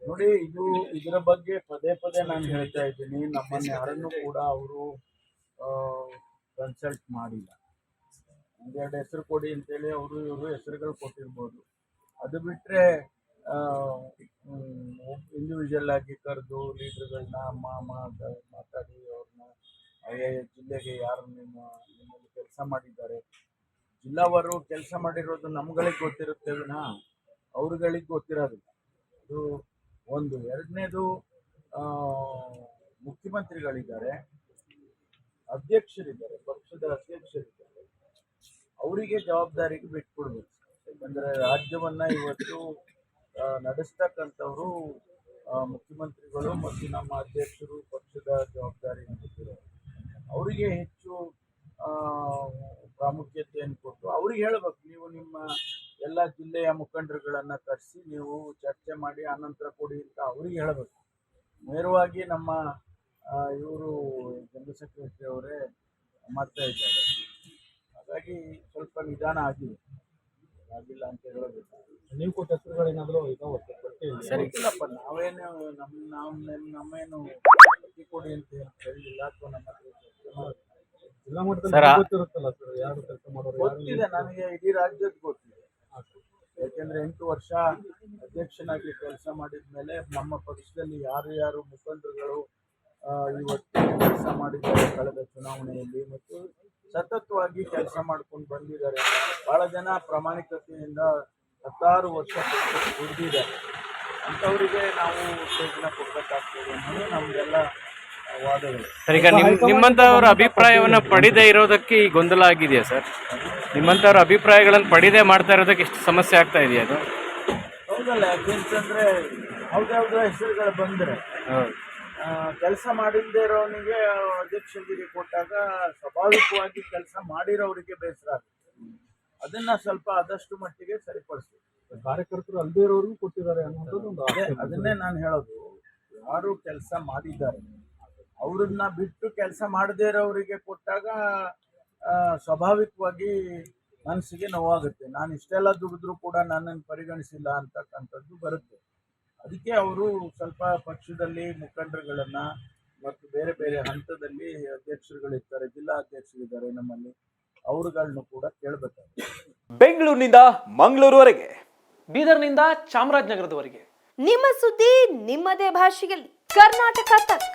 ನೋಡಿ, ಇದರ ಬಗ್ಗೆ ಪದೇ ಪದೇ ನಾನು ಹೇಳ್ತಾ ಇದ್ದೀನಿ. ನಮ್ಮನ್ನ ಯಾರನ್ನು ಕೂಡ ಅವರು ಕನ್ಸಲ್ಟ್ ಮಾಡಿಲ್ಲ. ಒಂದೆರಡು ಹೆಸರು ಕೊಡಿ ಅಂತೇಳಿ ಇವರು ಹೆಸರುಗಳು ಕೊಟ್ಟಿರ್ಬೋದು. ಅದು ಬಿಟ್ಟರೆ ಇಂಡಿವಿಜುವಲ್ ಆಗಿ ಕರೆದು ಲೀಡರ್ಗಳನ್ನ ಮಾತಾಡಿ ಅವ್ರನ್ನ ಜಿಲ್ಲೆಗೆ ಯಾರು ನಿಮ್ಮಲ್ಲಿ ಕೆಲಸ ಮಾಡಿದ್ದಾರೆ, ಜಿಲ್ಲಾವರು ಕೆಲಸ ಮಾಡಿರೋದು ನಮ್ಗಳಿಗೆ ಗೊತ್ತಿರುತ್ತೆ ವಿನಃ ಅವ್ರುಗಳಿಗೆ ಗೊತ್ತಿರೋದಿಲ್ಲ. ಅದು ಒಂದು. ಎರಡನೇದು, ಮುಖ್ಯಮಂತ್ರಿಗಳಿದ್ದಾರೆ, ಅಧ್ಯಕ್ಷರಿದ್ದಾರೆ, ಪಕ್ಷದ ಅಧ್ಯಕ್ಷರಿದ್ದಾರೆ, ಅವರಿಗೆ ಜವಾಬ್ದಾರಿಗೆ ಬಿಟ್ಕೊಡ್ಬೇಕು. ಯಾಕಂದರೆ ರಾಜ್ಯವನ್ನ ಇವತ್ತು ನಡೆಸ್ತಕ್ಕಂಥವ್ರು ಮುಖ್ಯಮಂತ್ರಿಗಳು ಮತ್ತು ನಮ್ಮ ಅಧ್ಯಕ್ಷರು ಪಕ್ಷದ ಜವಾಬ್ದಾರಿ ಹೊಂದಿದ್ದಾರೆ. ಅವರಿಗೆ ಹೆಚ್ಚು ಪ್ರಾಮುಖ್ಯತೆಯನ್ನು ಕೊಟ್ಟು ಅವ್ರಿಗೆ ಹೇಳಬೇಕು, ನೀವು ನಿಮ್ಮ ಎಲ್ಲ ಜಿಲ್ಲೆಯ ಮುಖಂಡರುಗಳನ್ನು ಕರೆಸಿ ನೀವು ಚರ್ಚೆ ಮಾಡಿ ಆನಂತರ ಕೊಡಿ ಅಂತ ಅವ್ರಿಗೆ ಹೇಳಬೇಕು. ನೇರವಾಗಿ ನಮ್ಮ ಇವರು ಜನರಲ್ ಸೆಕ್ರೆಟರಿ ಅವರೇ ಮಾಡ್ತಾ ಇದ್ದಾರೆ. ಹಾಗಾಗಿ ಸ್ವಲ್ಪ ನಿಧಾನ ಆಗಿಲ್ಲ ಅಂತ ಹೇಳಬೇಕು. ನೀವು ಕೊಟ್ಟ ಹೆಸರುಗಳೇನಾದರೂ ಸರಿ ಇಲ್ಲಪ್ಪ, ನಾವೇನು ನಮ್ಮೇನು ಕೊಡಿ ಅಂತ ಹೇಳಿಲ್ಲ ಅಥವಾ ನಮ್ಮ ಜಿಲ್ಲಾ ಮಟ್ಟದಲ್ಲಿ ಗೊತ್ತಿರುತ್ತಲ್ಲ ಸರ್, ಯಾರು ಕೆಲಸ ಮಾಡೋರು ಗೊತ್ತಿದೆ ನನಗೆ, ಇಡೀ ರಾಜ್ಯದ ಗೊತ್ತಿದೆ. ಯಾಕೆಂದ್ರೆ 8 ವರ್ಷ ಅಧ್ಯಕ್ಷನಾಗಿ ಕೆಲಸ ಮಾಡಿದ ಮೇಲೆ ನಮ್ಮ ಪಕ್ಷದಲ್ಲಿ ಯಾರು ಮುಖಂಡರುಗಳು ಇವತ್ತು ಕೆಲಸ ಮಾಡಿದ್ದಾರೆ ಕಳೆದ ಚುನಾವಣೆಯಲ್ಲಿ ಮತ್ತು ಸತತವಾಗಿ ಕೆಲಸ ಮಾಡ್ಕೊಂಡು ಬಂದಿದ್ದಾರೆ. ಬಹಳ ಜನ ಪ್ರಾಮಾಣಿಕತೆಯಿಂದ 16 ವರ್ಷ ದುಡಿದಿದ್ದಾರೆ. ಅಂಥವರಿಗೆ ನಾವು ಉತ್ತೇಜನ ಕೊಡಬೇಕಾಗ್ತದೆ ಅನ್ನೋದು ನಮ್ದೆಲ್ಲ ವಾದಗಳು. ಸರ್, ಈಗ ನಿಮ್ಮಂಥವ್ರ ಅಭಿಪ್ರಾಯವನ್ನ ಪಡೆದೇ ಇರೋದಕ್ಕೆ ಈ ಗೊಂದಲ ಆಗಿದೆಯಾ ಸರ್? ನಿಮ್ಮಂಥವ್ರ ಅಭಿಪ್ರಾಯಗಳನ್ನು ಪಡೆದೇ ಮಾಡ್ತಾ ಇರೋದಕ್ಕೆ ಎಷ್ಟು ಸಮಸ್ಯೆ ಆಗ್ತಾ ಇದೆಯಾ ಅದು? ಹೌದಲ್ಲ, ಯಾಕೆಂತಂದ್ರೆ ಯಾವ್ದಾವ್ದೋ ಹೆಸರುಗಳು ಬಂದರೆ ಕೆಲಸ ಮಾಡಿಲ್ಲದೆ ಇರೋನಿಗೆ ಅಧ್ಯಕ್ಷಗಿರಿ ಕೊಟ್ಟಾಗ ಸ್ವಾಭಾವಿಕವಾಗಿ ಕೆಲಸ ಮಾಡಿರೋರಿಗೆ ಬೇಸರ ಆಗುತ್ತೆ. ಅದನ್ನ ಸ್ವಲ್ಪ ಆದಷ್ಟು ಮಟ್ಟಿಗೆ ಸರಿಪಡಿಸ್ಬೇಕು. ಕಾರ್ಯಕರ್ತರು ಅಲ್ಲದೇ ಇರೋರಿಗೂ ಕೊಟ್ಟಿದ್ದಾರೆ ಅನ್ನೋದು ಅದನ್ನೇ ನಾನು ಹೇಳೋದು. ಯಾರು ಕೆಲಸ ಮಾಡಿದ್ದಾರೆ ಅವ್ರನ್ನ ಬಿಟ್ಟು ಕೆಲಸ ಮಾಡದೇ ಇರೋರಿಗೆ ಕೊಟ್ಟಾಗ ಸ್ವಾಭಾವಿಕವಾಗಿ ಮನಸ್ಸಿಗೆ ನೋವಾಗುತ್ತೆ. ನಾನು ಇಷ್ಟೆಲ್ಲ ದುಡಿದ್ರೂ ಕೂಡ ನನ್ನನ್ನು ಪರಿಗಣಿಸಿಲ್ಲ ಅಂತಕ್ಕಂಥದ್ದು ಬರುತ್ತೆ. ಅದಕ್ಕೆ ಅವರು ಸ್ವಲ್ಪ ಪಕ್ಷದಲ್ಲಿ ಮುಖಂಡರುಗಳನ್ನು ಮತ್ತು ಬೇರೆ ಬೇರೆ ಹಂತದಲ್ಲಿ ಅಧ್ಯಕ್ಷರುಗಳಿರ್ತಾರೆ, ಜಿಲ್ಲಾ ಅಧ್ಯಕ್ಷರಿದ್ದಾರೆ ನಮ್ಮಲ್ಲಿ, ಅವರುಗಳನ್ನು ಕೂಡ ಕೇಳಬೇಕಾಗುತ್ತೆ. ಬೆಂಗಳೂರಿನಿಂದ ಮಂಗಳೂರುವರೆಗೆ, ಬೀದರ್ನಿಂದ ಚಾಮರಾಜನಗರದವರೆಗೆ ನಿಮ್ಮ ಸುದ್ದಿ ನಿಮ್ಮದೇ ಭಾಷೆಯಲ್ಲಿ. ಕರ್ನಾಟಕ ತಕ್.